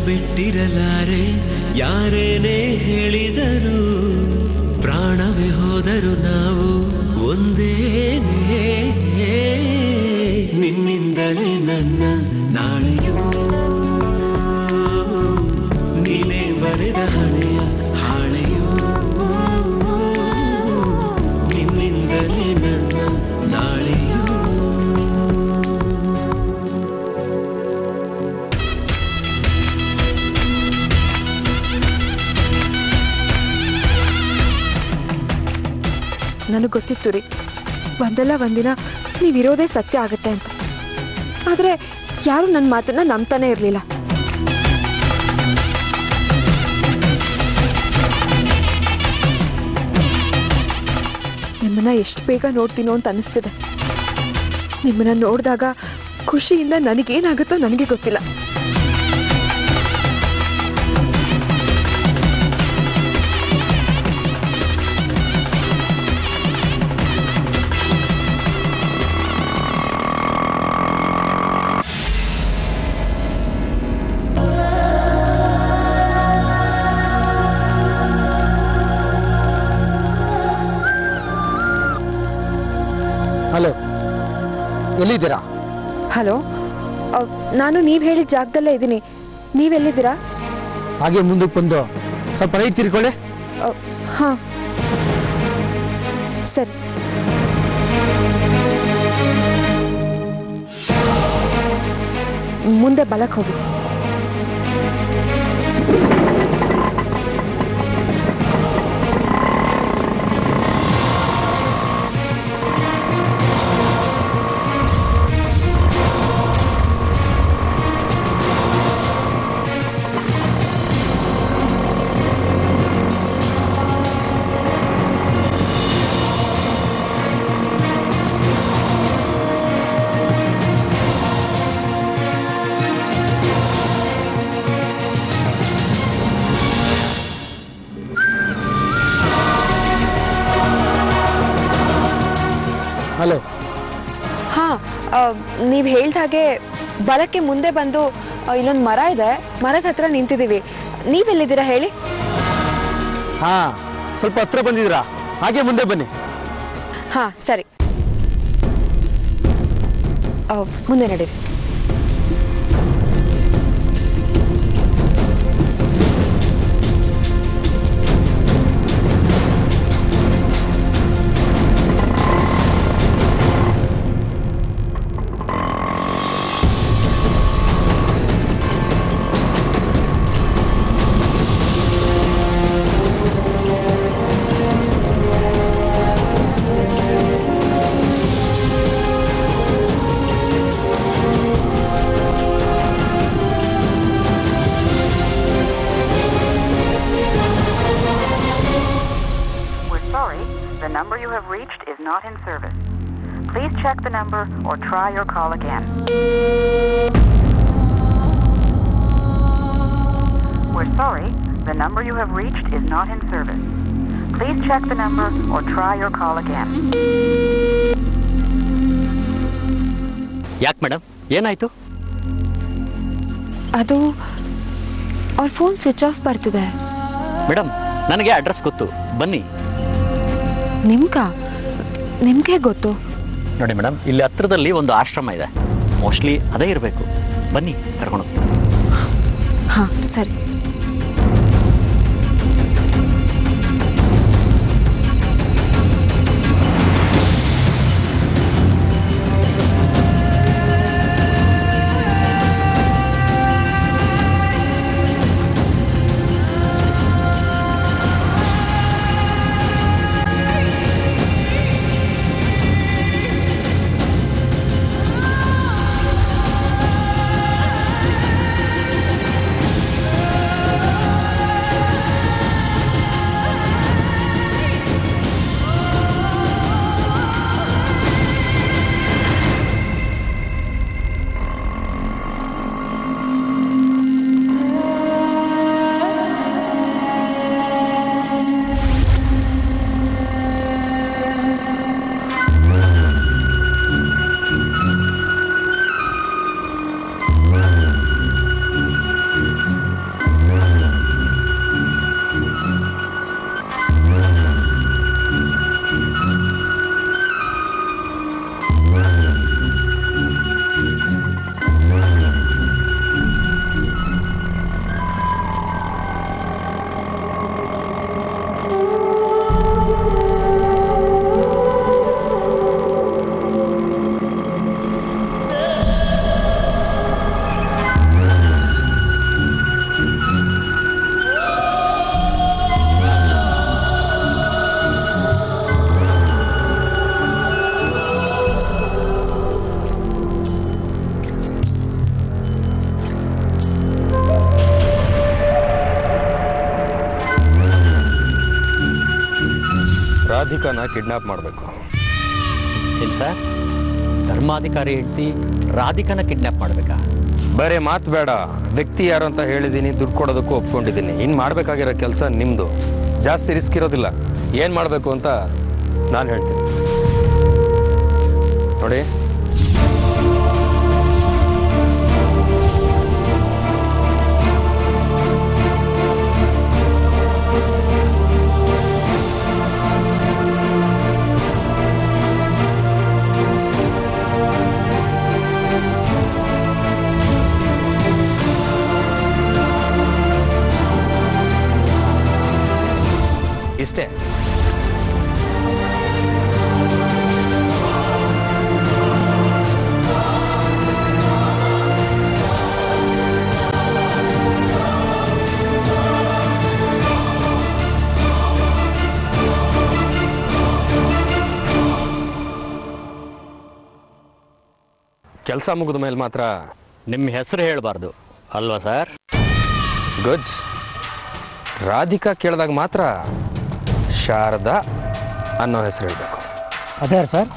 ಬಿಟ್ಟಿರಲಾರೆ ಯಾರೇನೇ ಹೇಳಿದರು ಪ್ರಾಣವೇ ಹೋದರು ನಾವು ಒಂದೇನೇ ನಿನ್ನಿಂದಲೇ ನನ್ನ ನಾಳೆಯೂ ನೀನೇ ಬರೆದ ಹಣೆಯ ಹಾಳೆಯೂ ನಿನ್ನಿಂದಲೇ ನನ್ನ ನಾಳೆಯೂ ನನಗೆ ಗೊತ್ತಿತ್ತು ರೀ ಒಂದಲ್ಲ ಒಂದಿನ ನೀವಿರೋದೇ ಸತ್ಯ ಆಗುತ್ತೆ ಅಂತ. ಆದರೆ ಯಾರೂ ನನ್ನ ಮಾತನ್ನ ನಂಬ್ತಾನೆ ಇರಲಿಲ್ಲ. ನಿಮ್ಮನ್ನ ಎಷ್ಟು ಬೇಗ ನೋಡ್ತೀನೋ ಅಂತ ಅನಿಸ್ತಿದೆ. ನಿಮ್ಮನ್ನ ನೋಡಿದಾಗ ಖುಷಿಯಿಂದ ನನಗೇನಾಗುತ್ತೋ ನನಗೆ ಗೊತ್ತಿಲ್ಲ. ಹಲೋ, ಎಲ್ಲಿದ್ದೀರಾ? ಹಲೋ, ನಾನು ನೀವು ಹೇಳಿದ ಜಾಗದಲ್ಲೇ ಇದ್ದೀನಿ. ನೀವೆಲ್ಲಿದ್ದೀರಾ? ಹಾಗೆ ಮುಂದಕ್ಕೆ ಬಂದು ಸ್ವಲ್ಪ ರೈಟ್ ತಿರ್ಕೊಳ್ಳಿ. ಹಾಂ ಸರಿ. ಮುಂದೆ ಬಲಕ್ಕೆ ಹೋಗಿ. ಹಲೋ. ಹಾಂ, ನೀವು ಹೇಳ್ದ ಹಾಗೆ ಬಲಕ್ಕೆ ಮುಂದೆ ಬಂದು ಇಲ್ಲೊಂದು ಮರ ಇದೆ, ಮರದ ಹತ್ರ ನಿಂತಿದ್ದೀವಿ. ನೀವೆಲ್ಲಿದ್ದೀರಾ ಹೇಳಿ? ಹಾಂ, ಸ್ವಲ್ಪ ಹತ್ರ ಬಂದಿದ್ದೀರಾ? ಹಾಗೆ ಮುಂದೆ ಬನ್ನಿ. ಹಾಂ ಸರಿ, ಮುಂದೆ ನಡೀರಿ. The number you have reached is not in service. Please check the number or try your call again. We're sorry, the number you have reached is not in service. Please check the number or try your call again. ಯಾಕೆ madam, ಏನಾಯ್ತು? ಅದು ಅವ್ರ phone switch off ಬರ್ತಿದೆ. Madam, ನನಗೆ address ಗೊತ್ತು, ಬನ್ನಿ. ನಿಮ್ಗೆ ಗೊತ್ತು? ನೋಡಿ ಮೇಡಮ್, ಇಲ್ಲಿ ಹತ್ರದಲ್ಲಿ ಒಂದು ಆಶ್ರಮ ಇದೆ, ಮೋಸ್ಟ್ಲಿ ಅದೇ ಇರಬೇಕು. ಬನ್ನಿ, ಕರ್ಕೊಂಡು ಹೋಗ್ತೀನಿ. ಹಾಂ ಸರಿ. ರಾಧಿಕಾನ ಕಿಡ್ನಾಪ್ ಮಾಡಬೇಕು. ಏನು ಸರ್, ಧರ್ಮಾಧಿಕಾರಿ ಹೆಂಡತಿ ರಾಧಿಕಾನ ಕಿಡ್ನಾಪ್ ಮಾಡಬೇಕಾ? ಬರೀ ಮಾತು ಬೇಡ, ವ್ಯಕ್ತಿ ಯಾರು ಅಂತ ಹೇಳಿದ್ದೀನಿ, ದುಡ್ಡು ಕೊಡೋದಕ್ಕೂ ಒಪ್ಕೊಂಡಿದ್ದೀನಿ. ಇನ್ನು ಮಾಡಬೇಕಾಗಿರೋ ಕೆಲಸ ನಿಮ್ಮದು. ಜಾಸ್ತಿ ರಿಸ್ಕ್ ಇರೋದಿಲ್ಲ. ಏನು ಮಾಡಬೇಕು ಅಂತ ನಾನು ಹೇಳ್ತೀನಿ ನೋಡಿ. ಇಷ್ಟೇ. ಕೆಲಸ ಮುಗಿದ ಮೇಲೆ ಮಾತ್ರ ನಿಮ್ಮ ಹೆಸರು ಹೇಳಬಾರ್ದು ಅಲ್ವಾ ಸರ್? ಗುಡ್. ರಾಧಿಕಾ ಕೇಳಿದಾಗ ಮಾತ್ರ ಶಾರದಾ ಅನ್ನೋ ಹೆಸರು ಹೇಳಬೇಕು. ಅದೇ ಸರ್.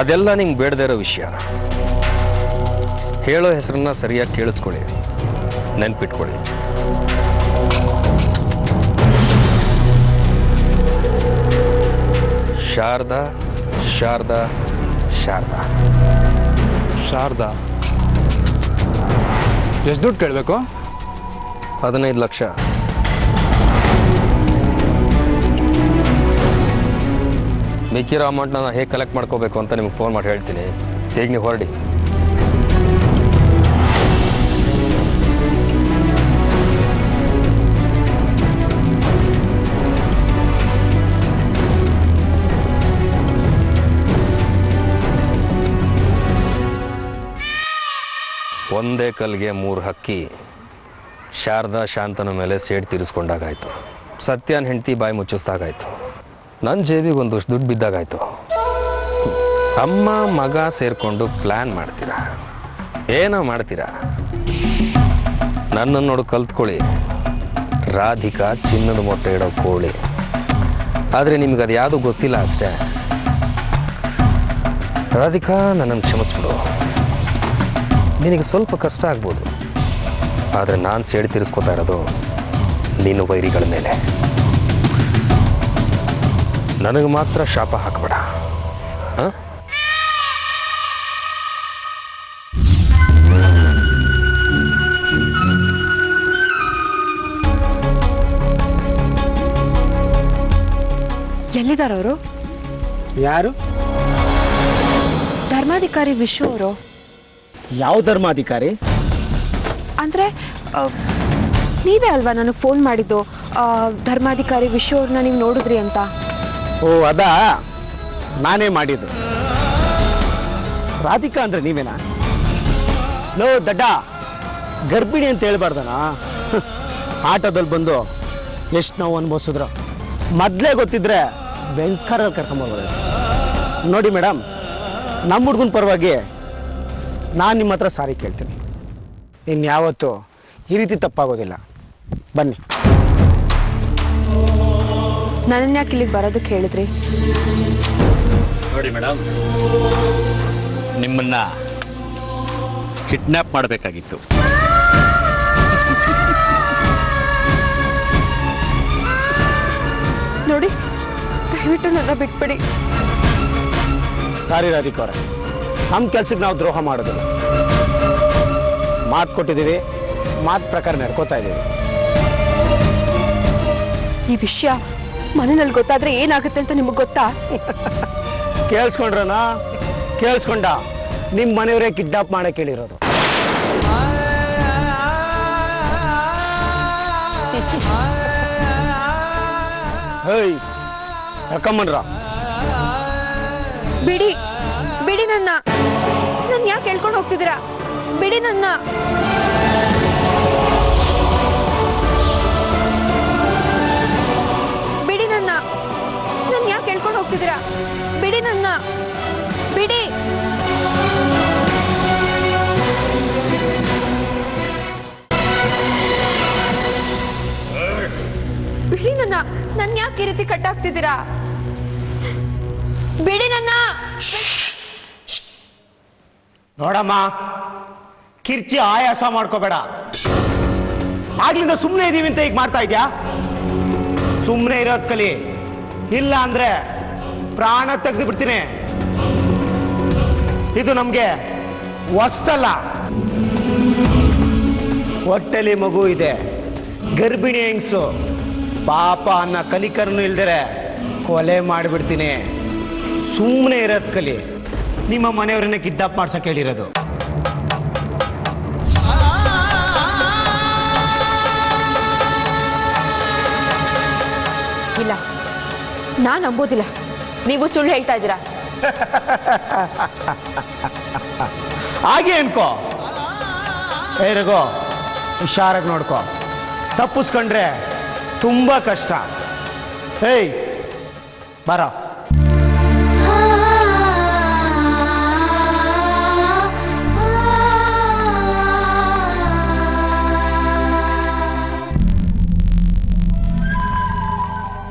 ಅದೆಲ್ಲ ನಿಮ್ಗೆ ಬೇಡದೇ ಇರೋ ವಿಷಯ. ಹೇಳೋ ಹೆಸರನ್ನ ಸರಿಯಾಗಿ ಕೇಳಿಸ್ಕೊಳ್ಳಿ, ನೆನ್ಪಿಟ್ಕೊಳ್ಳಿ. ಶಾರದಾ ಶಾರದಾ ಶಾರದಾ ಶಾರದಾ. ಎಷ್ಟು ದುಡ್ಡು ಕೇಳಬೇಕು? 15 ಲಕ್ಷ. ಮಿಕ್ಕಿರೋ ಅಮೌಂಟ್ನ ನಾನು ಹೇಗೆ ಕಲೆಕ್ಟ್ ಮಾಡ್ಕೋಬೇಕು ಅಂತ ನಿಮ್ಗೆ ಫೋನ್ ಮಾಡಿ ಹೇಳ್ತೀನಿ. ಈಗ ನೀವು ಹೊರಡಿ. ಒಂದೇ ಕಲ್ಗೆ 3 ಹಕ್ಕಿ. ಶಾರದಾ ಶಾಂತನ ಮೇಲೆ ಸೇಡ್ ತೀರಿಸ್ಕೊಂಡಾಗಾಯ್ತು. ಸತ್ಯನ ಹೆಂಡತಿ ಬಾಯಿ ಮುಚ್ಚಿಸ್ದಾಗಾಯ್ತು. ನನ್ನ ಜೇಬಿಗೆ ಒಂದಷ್ಟು ದುಡ್ಡು ಬಿದ್ದಾಗಾಯ್ತು. ಅಮ್ಮ ಮಗ ಸೇರಿಕೊಂಡು ಪ್ಲ್ಯಾನ್ ಮಾಡ್ತೀರಾ, ಏನೋ ಮಾಡ್ತೀರಾ. ನನ್ನನ್ನು ನೋಡು ಕಲ್ತ್ಕೊಳ್ಳಿ. ರಾಧಿಕಾ ಚಿನ್ನದ ಮೊಟ್ಟೆ ಇಡೋ ಕೋಳಿ. ಆದರೆ ನಿಮ್ಗೆ ಅದು ಯಾವುದೂ ಗೊತ್ತಿಲ್ಲ ಅಷ್ಟೇ. ರಾಧಿಕಾ, ನನ್ನನ್ನು ಕ್ಷಮಿಸ್ಬಿಡು. ನಿನಗೆ ಸ್ವಲ್ಪ ಕಷ್ಟ ಆಗ್ಬೋದು, ಆದರೆ ನಾನು ಸೇಡಿ ತೀರಿಸ್ಕೋತಾ ಇರೋದು ನೀನು ವೈರಿಗಳ ಮೇಲೆ. ನನಗೆ ಮಾತ್ರ ಶಾಪ ಹಾಕಬೇಡ. ಹಾಂ? ಎಲ್ಲಿದ್ದಾರವರು? ಯಾರು? ಧರ್ಮಾಧಿಕಾರಿ ವಿಶ್ವ ಅವರು. ಯಾವ ಧರ್ಮಾಧಿಕಾರಿ? ಅಂದರೆ ನೀವೇ ಅಲ್ವಾ ನನಗೆ ಫೋನ್ ಮಾಡಿದ್ದು, ಧರ್ಮಾಧಿಕಾರಿ ವಿಶ್ವ ಅವ್ರನ್ನ ನೀವು ನೋಡಿದ್ರಿ ಅಂತ. ಓ ಅದಾ, ನಾನೇ ಮಾಡಿದ್ದು. ರಾಧಿಕಾ ಅಂದರೆ ನೀವೇನಾ? ಲೋ ದಡ್ಡ, ಗರ್ಭಿಣಿ ಅಂತ ಹೇಳ್ಬಾರ್ದನಾ? ಆಟೋದಲ್ಲಿ ಬಂದು ಎಷ್ಟು ನೋವು ಅನುಭವಿಸಿದ್ರು. ಮೊದಲೇ ಗೊತ್ತಿದ್ರೆ ಬೆಂಚ್ ಕಾರಲ್ಲಿ ಕರ್ಕೊಂಬರ್ಬೋದು. ನೋಡಿ ಮೇಡಮ್, ನಮ್ಮ ಹುಡುಗನ ಪರವಾಗಿ ನಾನು ನಿಮ್ಮ ಹತ್ರ ಸಾರಿ ಕೇಳ್ತೀನಿ. ಇನ್ಯಾವತ್ತೂ ಈ ರೀತಿ ತಪ್ಪಾಗೋದಿಲ್ಲ. ಬನ್ನಿ. ನನ್ನನ್ನು ಯಾಕೆ ಇಲ್ಲಿಗೆ ಬರೋದಕ್ಕೆ ಹೇಳಿದ್ರಿ? ನೋಡಿ ಮೇಡಮ್, ನಿಮ್ಮನ್ನ ಕಿಡ್ನ್ಯಾಪ್ ಮಾಡಬೇಕಾಗಿತ್ತು. ನೋಡಿ, ದಯವಿಟ್ಟು ನನ್ನ ಬಿಟ್ಬಿಡಿ. ಸಾರಿ ರಾಧಿಕಾ ಅವರೇ, ನಮ್ಮ ಕೆಲ್ಸಕ್ಕೆ ನಾವು ದ್ರೋಹ ಮಾಡೋದಿಲ್ಲ. ಮಾತು ಕೊಟ್ಟಿದ್ದೀವಿ, ಮಾತು ಪ್ರಕಾರ ನಡ್ಕೋತಾ ಇದ್ದೀವಿ. ಈ ವಿಷಯ ಮನೆಯಲ್ಲಿ ಗೊತ್ತಾದ್ರೆ ಏನಾಗುತ್ತೆ ಅಂತ ನಿಮಗೆ ಗೊತ್ತಾ? ಕೇಳಿಸ್ಕೊಂಡ್ರನಾ? ಕೇಳಿಸ್ಕೊಂಡ? ನಿಮ್ಮ ಮನೆಯವರೇ ಕಿಡ್ನಾಪ್ ಮಾಡಕ್ಕೆ ಹೇಳಿರೋದು. ಹೇಯ್, ಕರ್ಕೊಂಬನ್ರ. ಬಿಡಿ ಬಿಡಿ, ನನ್ನ ಯಾಕೆ ಹೇಳ್ಕೊಂಡು ಹೋಗ್ತಿದ್ದೀರಾ? ಬಿಡಿ ನನ್ನ. ಬಿಡಿ ನನ್ನ ಯಾಕೆ ಹೇಳ್ಕೊಂಡು ಹೋಗ್ತಿದ್ದೀರಾ? ಬಿಡಿ ನನ್ನ, ಬಿಡಿ. ಬಿಡಿ ನನ್ನ ಯಾಕೆ ಯಾಕೆ ಈ ರೀತಿ ಕಟ್ಟಾಗ್ತಿದ್ದೀರಾ? ಬಿಡಿ ನನ್ನ. ನೋಡಮ್ಮ, ಕಿರ್ಚಿ ಆಯಾಸ ಮಾಡ್ಕೋಬೇಡ. ಆಗ್ಲಿಂದ ಸುಮ್ಮನೆ ಇದೀವಿ ಅಂತ ಈಗ ಮಾಡ್ತಾ ಇದ್ಯಾ? ಸುಮ್ಮನೆ ಇರೋದ್ ಕಲಿ, ಇಲ್ಲ ಅಂದ್ರೆ ಪ್ರಾಣ ತೆಗೆದು ಬಿಡ್ತೀನಿ. ಇದು ನಮ್ಗೆ ಹೊಸ್ತಲ್ಲ. ಹೊಟ್ಟೆಲಿ ಮಗು ಇದೆ, ಗರ್ಭಿಣಿ ಹೆಂಗ್ಸು, ಪಾಪ ಅನ್ನ ಕಲಿಕರನು ಇಲ್ದರೆ ಕೊಲೆ ಮಾಡಿಬಿಡ್ತೀನಿ. ಸುಮ್ಮನೆ ಇರೋದ್ ಕಲಿ. ನಿಮ್ಮ ಮನೆಯವ್ರನ್ನ ಕಿಡ್ನಾಪ್ ಮಾಡ್ಸಕ್ಕೆ ಹೇಳಿರೋದು. ಇಲ್ಲ, ನಾನು ನಂಬೋದಿಲ್ಲ. ನೀವು ಸುಳ್ಳು ಹೇಳ್ತಾ ಇದ್ದೀರಾ. ಹಾಗೆ ಅನ್ಕೋ. ರಘು, ಹುಷಾರಾಗಿ ನೋಡ್ಕೋ. ತಪ್ಪಿಸ್ಕೊಂಡ್ರೆ ತುಂಬ ಕಷ್ಟ. ಹೇಯ್ ಬರ.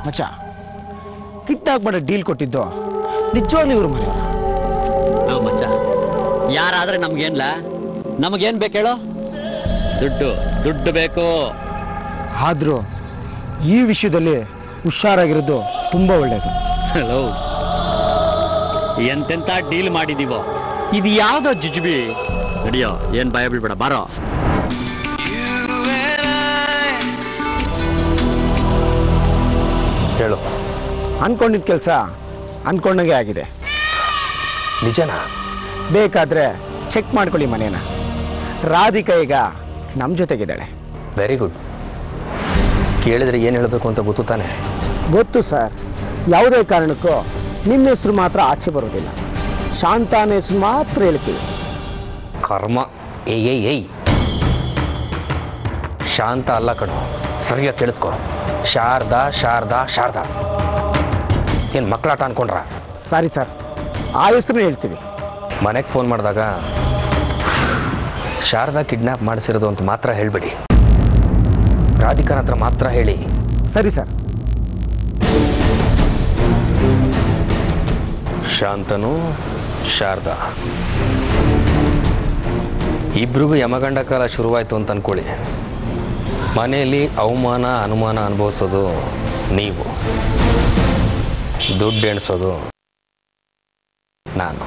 ಮಚ್ಚ, ಕಿಟ್ಟಾಗ್ಬೇಡ ಡೀಲ್ ಕೊಟ್ಟಿದ್ದು ನಿಜವಾಗ್ಲೂ ಇವ್ರ ಮನೆಯವ್ರ? ಮಚ್ಚ, ಯಾರಾದ್ರೆ ನಮ್ಗೇನ್ಲ? ನಮಗೇನ್ ಬೇಕು ಹೇಳೋ? ದುಡ್ಡು ದುಡ್ಡು ಬೇಕು. ಆದರೂ ಈ ವಿಷಯದಲ್ಲಿ ಹುಷಾರಾಗಿರೋದು ತುಂಬ ಒಳ್ಳೆಯದು. ಹಲೋ, ಎಂತೆಂತ ಡೀಲ್ ಮಾಡಿದೀವೋ, ಇದು ಯಾವ್ದೋ ಜುಜುಬಿ. ನಡಿಯೋ, ಏನ್ ಭಯ ಬೀಳ್ಬೇಡ, ಬಾರೋ. ಹೇಳು. ಅನ್ಕೊಂಡಿದ್ದ ಕೆಲಸ ಅನ್ಕೊಂಡಂಗೆ ಆಗಿದೆ. ನಿಜನಾ? ಬೇಕಾದರೆ ಚೆಕ್ ಮಾಡ್ಕೊಳ್ಳಿ ಮನೇನ. ರಾಧಿಕಾ ಈಗ ನಮ್ಮ ಜೊತೆಗಿದ್ದಾಳೆ. Very good. ಕೇಳಿದ್ರೆ ಏನು ಹೇಳಬೇಕು ಅಂತ ಗೊತ್ತು ತಾನೆ? ಗೊತ್ತು ಸರ್. ಯಾವುದೇ ಕಾರಣಕ್ಕೂ ನಿಮ್ಮ ಹೆಸರು ಮಾತ್ರ ಆಚೆ ಬರೋದಿಲ್ಲ. ಶಾಂತಾನ ಹೆಸರು ಮಾತ್ರ ಹೇಳ್ತೀವಿ. ಕರ್ಮ. ಏಯ್ ಶಾಂತ ಅಲ್ಲ ಕಣು, ಸರಿಯಾಗಿ ಕೇಳಿಸ್ಕೊ. ಶಾರದಾ ಶಾರದಾ ಶಾರದಾ. ಏನು ಮಕ್ಕಳಾಟ ಅನ್ಕೊಂಡ್ರ? ಸಾರಿ ಸರ್, ಆ ಹೆಸರು ಹೇಳ್ತೀವಿ. ಮನೆಗೆ ಫೋನ್ ಮಾಡಿದಾಗ ಶಾರದಾ ಕಿಡ್ನಾಪ್ ಮಾಡಿಸಿರೋದು ಅಂತ ಮಾತ್ರ ಹೇಳಬೇಡಿ. ರಾಧಿಕಾನ ಹತ್ರ ಮಾತ್ರ ಹೇಳಿ. ಸರಿ ಸರ್. ಶಾಂತನು ಶಾರದಾ ಇಬ್ರಿಗೂ ಯಮಗಂಡ ಕಾಲ ಶುರುವಾಯಿತು ಅಂತ ಅನ್ಕೊಳ್ಳಿ. ಮನೆಯಲ್ಲಿ ಅವಮಾನ ಅನುಮಾನ ಅನುಭವಿಸೋದು ನೀವು, ದುಡ್ಡು ಎಣಿಸೋದು ನಾನು.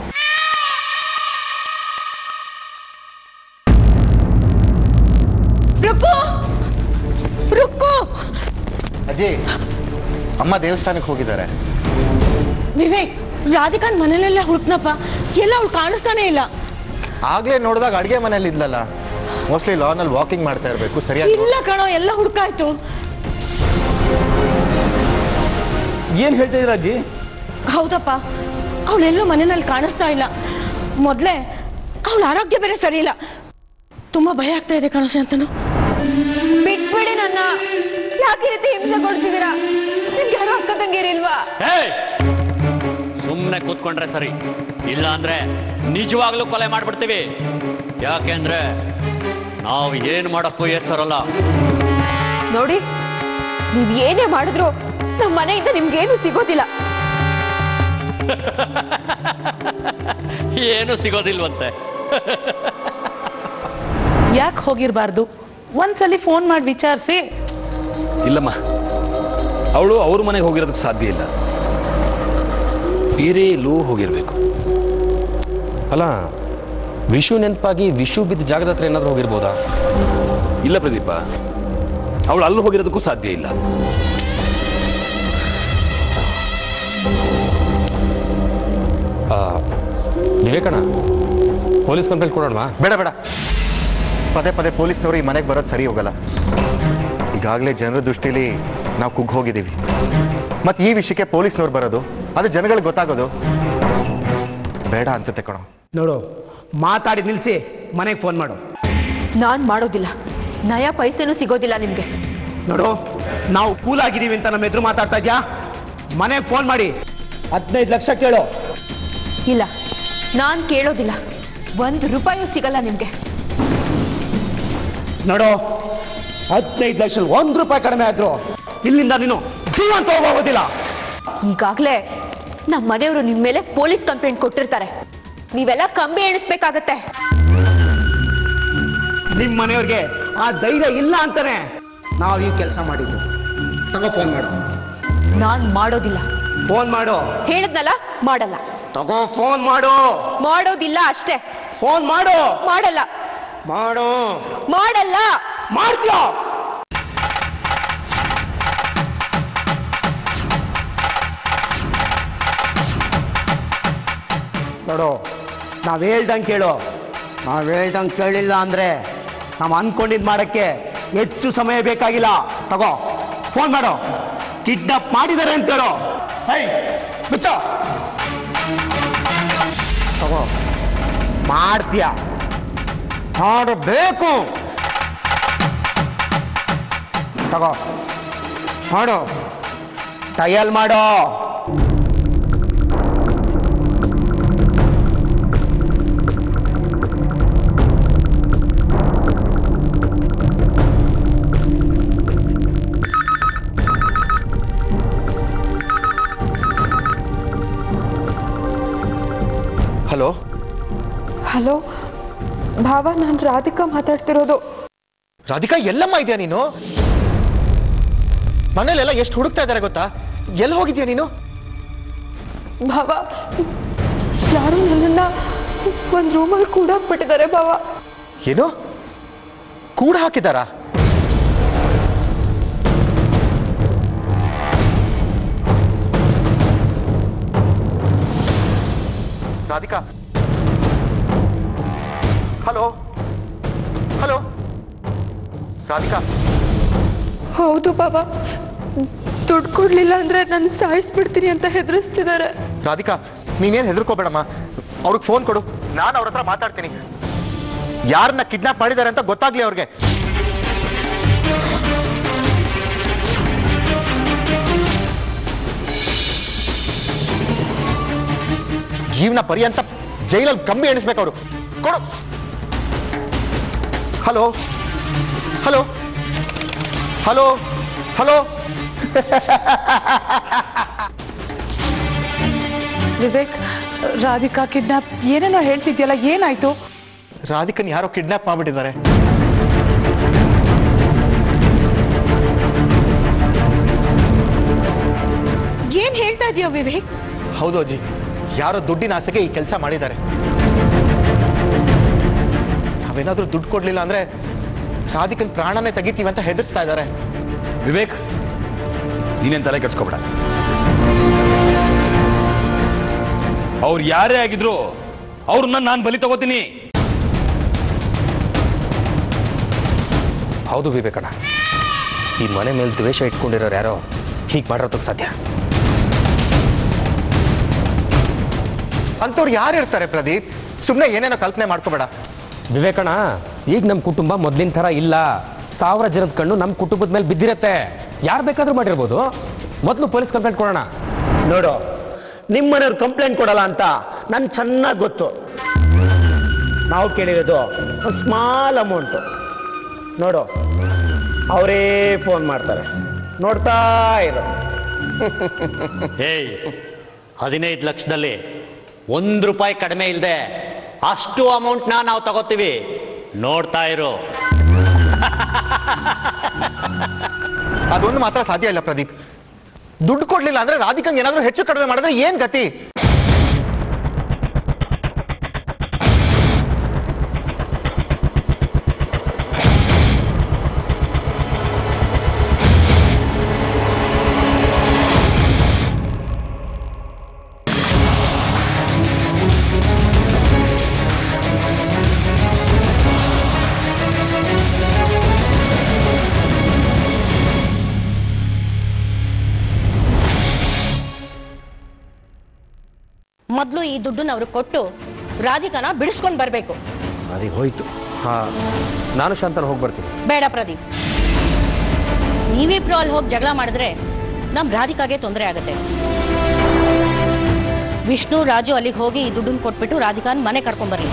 ಅಜಯ್, ಅಮ್ಮ ದೇವಸ್ಥಾನಕ್ಕೆ ಹೋಗಿದ್ದಾರೆ. ವಿವೇಕ್, ರಾಧಿಕಾನ್ ಮನೇಲೆಲ್ಲ ಹುಡುಕ್ನಪ್ಪ, ಎಲ್ಲ ಅವ್ಳು ಕಾಣಿಸ್ತಾನೆ ಇಲ್ಲ. ಆಗ್ಲೇ ನೋಡಿದಾಗ ಅಡುಗೆ ಮನೇಲಿ ಇದ್ಲಲ್ಲ. ಮೋಸ್ಟ್ಲಿ ಲಾನಲ್ಲಿ ವಾಕಿಂಗ್ ಮಾಡ್ತಾ ಇರಬೇಕು. ಸರಿಯಾಗಿ ಇಲ್ಲ ಕಣೋ, ಎಲ್ಲ ಹುಡುಕಾಯ್ತು. ಏನು ಹೇಳ್ತಾ ಇದ್ದೀರಾ ಅಜ್ಜಿ? ಹೌದಪ್ಪ, ಅವಳೆಲ್ಲೂ ಮನೆಯಲ್ಲಿ ಕಾಣಿಸ್ತಾ ಇಲ್ಲ. ಮೊದಲೇ ಅವಳ ಆರೋಗ್ಯ ಬೇರೆ ಸರಿ ಇಲ್ಲ. ತುಂಬಾ ಭಯ ಆಗ್ತಾ ಇದೆ ಕಣೋ ಶಾಂತನು. ಬಿಟ್ಬಿಡಿ ನನ್ನ. ಯಾಕೆ ರೀತಿ ಹಿಂಸೆ ಕೊಡ್ತಿದ್ದೀರಾ? ನಿಮ್ಗೆ ಯಾರು ಅಕ್ಕ ತಂಗಿರಿಲ್ವಾ? ಸುಮ್ಮನೆ ಕೂತ್ಕೊಂಡ್ರೆ ಸರಿ, ಇಲ್ಲ ಅಂದ್ರೆ ನಿಜವಾಗ್ಲೂ ಕೊಲೆ ಮಾಡ್ಬಿಡ್ತೀವಿ. ಯಾಕೆಂದ್ರೆ ನಾವು ಏನು ಮಾಡಕ್ಕೂ ಹೆಸರಲ್ಲ. ನೋಡಿ, ನೀವ್ ಏನೇ ಮಾಡಿದ್ರು ನಮ್ಮ ಮನೆಯಿಂದ ನಿಮ್ಗೇನು ಸಿಗೋದಿಲ್ಲ. ಏನು ಸಿಗೋದಿಲ್ವಂತೆ? ಯಾಕೆ ಹೋಗಿರಬಾರ್ದು? ಒಂದ್ಸಲಿ ಫೋನ್ ಮಾಡಿ ವಿಚಾರಿಸಿ. ಇಲ್ಲಮ್ಮ, ಅವಳು ಅವ್ರ ಮನೆಗೆ ಹೋಗಿರೋದಕ್ಕೆ ಸಾಧ್ಯ ಇಲ್ಲ. ಬೇರೆ ಎಲ್ಲೂ ಹೋಗಿರ್ಬೇಕು. ಅಲ್ಲ, ವಿಷು ನೆನಪಾಗಿ ವಿಷು ಬಿದ್ದ ಜಾಗದ ಹತ್ರ ಏನಾದರೂ ಹೋಗಿರ್ಬೋದಾ? ಇಲ್ಲ ಪ್ರದೀಪ, ಅವಳು ಅಲ್ಲಿ ಹೋಗಿರೋದಕ್ಕೂ ಸಾಧ್ಯ ಇಲ್ಲ. ವಿವೇಕಣ್ಣ, ಪೊಲೀಸ್ ಕಂಪ್ಲೇಂಟ್ ಕೊಡೋಣ? ಬೇಡ ಬೇಡ, ಪದೇ ಪದೇ ಪೊಲೀಸ್ನವರು ಈ ಮನೆಗೆ ಬರೋದು ಸರಿ ಹೋಗಲ್ಲ. ಈಗಾಗಲೇ ಜನರ ದೃಷ್ಟಿಲಿ ನಾವು ಕುಗ್ಗಿ ಹೋಗಿದ್ದೀವಿ. ಮತ್ತು ಈ ವಿಷಯಕ್ಕೆ ಪೊಲೀಸ್ನವ್ರು ಬರೋದು, ಅದು ಜನಗಳಿಗೆ ಗೊತ್ತಾಗೋದು ಬೇಡ ಅನ್ಸುತ್ತೆ ಕಣೋ. ನೋಡು, ಮಾತಾಡಿ ನಿಲ್ಲಿಸಿ ಮನೆಗೆ ಫೋನ್ ಮಾಡು. ನಾನು ಮಾಡೋದಿಲ್ಲ. ನಯ ಪೈಸೆನೂ ಸಿಗೋದಿಲ್ಲ ನಿಮಗೆ. ನೋಡು, ನಾವು ಕೂಲಾಗಿದ್ದೀವಿ ಅಂತ ನಮ್ಮ ಎದುರು ಮಾತಾಡ್ತಾ ಇದ್ಯಾ? ಮನೆಗೆ ಫೋನ್ ಮಾಡಿ 15 ಲಕ್ಷ ಕೇಳೋ. ಇಲ್ಲ, ನಾನು ಕೇಳೋದಿಲ್ಲ. 1 ರೂಪಾಯೂ ಸಿಗಲ್ಲ ನಿಮಗೆ. ನೋಡು, 15 ಲಕ್ಷ 1 ರೂಪಾಯಿ ಕಡಿಮೆ ಆದ್ರು ಇಲ್ಲಿಂದ ನೀನು ಜೀವಂತ ಹೋಗೋದಿಲ್ಲ. ಈಗಾಗಲೇ ನಮ್ಮ ಮನೆಯವರು ನಿಮ್ಮ ಮೇಲೆ ಪೊಲೀಸ್ ಕಂಪ್ಲೇಂಟ್ ಕೊಟ್ಟಿರ್ತಾರೆ. ನೀವೆಲ್ಲ ಕಂಬಿ ಎಣಿಸ್ಬೇಕಾಗತ್ತೆ. ನಿಮ್ಮ ಮನೆಯವ್ರಿಗೆ ಆ ಧೈರ್ಯ ಇಲ್ಲ ಅಂತಾನೆ ನಾವು ಈ ಕೆಲಸ ಮಾಡಿದ್ದು. ತಗೋ ಫೋನ್ ಮಾಡು. ನಾನು ಮಾಡೋದಿಲ್ಲ. ಫೋನ್ ಮಾಡು. ಹೇಳಿದ್ನಲ್ಲ, ಮಾಡಲ್ಲ. ತಗೋ ಫೋನ್ ಮಾಡು. ಮಾಡೋದಿಲ್ಲ ಅಷ್ಟೇ. ಫೋನ್ ಮಾಡು. ಮಾಡಲ್ಲ. ಮಾಡು. ಮಾಡಲ್ಲ. ಮಾಡ್ತೀಯ? ನೋಡು, ನಾವು ಹೇಳ್ದಂಗೆ ಕೇಳು. ನಾವು ಹೇಳ್ದಂಗೆ ಕೇಳಿಲ್ಲ ಅಂದರೆ ನಾವು ಅಂದ್ಕೊಂಡಿದ್ದು ಮಾಡೋಕ್ಕೆ ಹೆಚ್ಚು ಸಮಯ ಬೇಕಾಗಿಲ್ಲ. ತಗೋ ಫೋನ್ ಮಾಡು. ಕಿಡ್ನಾಪ್ ಮಾಡಿದ್ದಾರೆ ಅಂತ ಹೇಳು. ಹೈ ಬಿಚ್ಚ. ತಗೋ ಮಾಡ್ತೀಯ? ಮಾಡಬೇಕು. ತಗೋ ಮಾಡು. ಟ್ರಯಲ್ ಮಾಡು. ಹಲೋ ಹಲೋ ಭಾವ, ನಾನು ರಾಧಿಕಾ ಮಾತಾಡ್ತಿರೋದು. ರಾಧಿಕಾ, ಎಲ್ಲಮ್ಮ ಇದೆಯಾ ನೀನು? ಮನೇಲೆಲ್ಲ ಎಷ್ಟು ಹುಡುಕ್ತಾ ಇದ್ದಾರೆ ಗೊತ್ತಾ? ಎಲ್ಲಿ ಹೋಗಿದ್ಯಾ ನೀನು? ಭಾವ, ಯಾರು ನನ್ನನ್ನ ಒಂದು ರೂಮಲ್ಲಿ ಕೂಡ ಹಾಕ್ಬಿಟ್ಟಿದ್ದಾರೆ ಭಾವ. ಏನು ಕೂಡ ಹಾಕಿದಾರಾ? Radhika, hello hello Radhika. ಹೌದು ಬಾಬಾ, ದುಡ್ಡು ಕೊಡ್ಲಿಲ್ಲ ಅಂದ್ರೆ ನಾನು ಸಾಯಿಸ್ಬಿಡ್ತೀನಿ ಅಂತ ಹೆದರಿಸ್ತಿದ್ದಾರೆ. ರಾಧಿಕಾ, ನೀನೇನು ಹೆದರ್ಕೋಬೇಡಮ್ಮ. ಅವ್ರಿಗೆ ಫೋನ್ ಕೊಡು, ನಾನು ಅವ್ರ ಹತ್ರ ಮಾತಾಡ್ತೀನಿ. ಯಾರನ್ನ ಕಿಡ್ನಾಪ್ ಮಾಡಿದ್ದಾರೆ ಅಂತ ಗೊತ್ತಾಗ್ಲಿ ಅವ್ರಿಗೆ. ಜೀವನ ಪರ್ಯಂತ ಜೈಲಲ್ಲಿ ಕಂಬಿ ಎಣಿಸ್ಬೇಕು ಅವರು. ಕೊಡು. Hello hello hello hello. Vivek, Radhika kidnap ಏನೇನೋ ಹೇಳ್ತಿದ್ಯಲ್ಲ, ಏನಾಯ್ತು? ರಾಧಿಕನ್ ಯಾರೋ ಕಿಡ್ನಾಪ್ ಮಾಡ್ಬಿಟ್ಟಿದ್ದಾರೆ. ಏನ್ ಹೇಳ್ತಾ ಇದೀಯೋ ವಿವೇಕ್? ಹೌದು ಅಜ್ಜಿ, ಯಾರೋ ದುಡ್ಡಿನ ಆಸೆಗೆ ಈ ಕೆಲಸ ಮಾಡಿದ್ದಾರೆ. ನಾವೇನಾದ್ರೂ ದುಡ್ಡು ಕೊಡ್ಲಿಲ್ಲ ಅಂದ್ರೆ ರಾಧಿಕನ್ ಪ್ರಾಣನೇ ತೆಗಿತೀವಿ ಅಂತ ಹೆದರ್ಸ್ತಾ ಇದ್ದಾರೆ. ವಿವೇಕ್, ನೀನೇನ್ ತಲೆ ಕೆಡ್ಸ್ಕೊಬೇಡ. ಅವ್ರು ಯಾರೇ ಆಗಿದ್ರು ಅವ್ರನ್ನ ನಾನು ಬಲಿ ತಗೋತೀನಿ. ಹೌದು ವಿವೇಕಣ್ಣ, ಈ ಮನೆ ಮೇಲೆ ದ್ವೇಷ ಇಟ್ಕೊಂಡಿರೋರು ಯಾರೋ ಹೀಗೆ ಮಾಡಿರೋದಕ್ಕೆ ಸಾಧ್ಯ. ಅಂಥವ್ರು ಯಾರು ಇರ್ತಾರೆ ಪ್ರದೀಪ್? ಸುಮ್ಮನೆ ಏನೇನೋ ಕಲ್ಪನೆ ಮಾಡ್ಕೋಬೇಡ. ವಿವೇಕಣ್ಣ, ಈಗ ನಮ್ಮ ಕುಟುಂಬ ಮೊದಲಿನ ಥರ ಇಲ್ಲ. 1000 ಜನದ ಕಣ್ಣು ನಮ್ಮ ಕುಟುಂಬದ ಮೇಲೆ ಬಿದ್ದಿರತ್ತೆ. ಯಾರು ಬೇಕಾದ್ರೂ ಮಾಡಿರ್ಬೋದು. ಮೊದಲು ಪೊಲೀಸ್ ಕಂಪ್ಲೇಂಟ್ ಕೊಡೋಣ. ನೋಡು, ನಿಮ್ಮ ಮನೆಯವ್ರು ಕಂಪ್ಲೇಂಟ್ ಕೊಡಲ್ಲ ಅಂತ ನನ್ಗೆ ಚೆನ್ನಾಗಿ ಗೊತ್ತು. ನಾವು ಕೇಳಿರೋದು ಒಂದು ಸ್ಮಾಲ್ ಅಮೌಂಟು. ನೋಡು, ಅವರೇ ಫೋನ್ ಮಾಡ್ತಾರೆ, ನೋಡ್ತಾ ಇರೋ. ಏಯ್, 15 ಲಕ್ಷದಲ್ಲಿ ₹1 ಕಡಿಮೆ ಇಲ್ಲದೆ ಅಷ್ಟು ಅಮೌಂಟ್ನ ನಾವು ತಗೋತೀವಿ. ನೋಡ್ತಾ ಇರು. ಅದೊಂದು ಮಾತ್ರ ಸಾಧ್ಯ ಇಲ್ಲ ಪ್ರದೀಪ್. ದುಡ್ಡು ಕೊಡ್ಲಿಲ್ಲ ಅಂದ್ರೆ ರಾಧಿಕಂಗ್ ಏನಾದ್ರೂ ಹೆಚ್ಚು ಕಡಿಮೆ ಮಾಡಿದ್ರೆ ಏನ್ ಗತಿ? ಮೊದಲು ಈ ದುಡ್ಡನ್ನ ಅವ್ರಿಗೆ ಕೊಟ್ಟು ರಾಧಿಕಾನ ಬಿಡಿಸ್ಕೊಂಡು ಬರಬೇಕು. ಸರಿ ಹೋಯ್ತು. ನಾನು ಶಾಂತನ ಹೋಗಿ ಬರ್ತೀನಿ. ಬೇಡ ಪ್ರದೀಪ್, ನೀವಿಬ್ರು ಅಲ್ಲಿ ಹೋಗಿ ಜಗಳ ಮಾಡಿದ್ರೆ ನಮ್ಮ ರಾಧಿಕಾಗೆ ತೊಂದರೆ ಆಗುತ್ತೆ. ವಿಷ್ಣು, ರಾಜು ಅಲ್ಲಿಗೆ ಹೋಗಿ ಈ ದುಡ್ಡನ್ನ ಕೊಟ್ಬಿಟ್ಟು ರಾಧಿಕಾನ್ ಮನೆ ಕರ್ಕೊಂಡ್ಬರ್ಲಿ.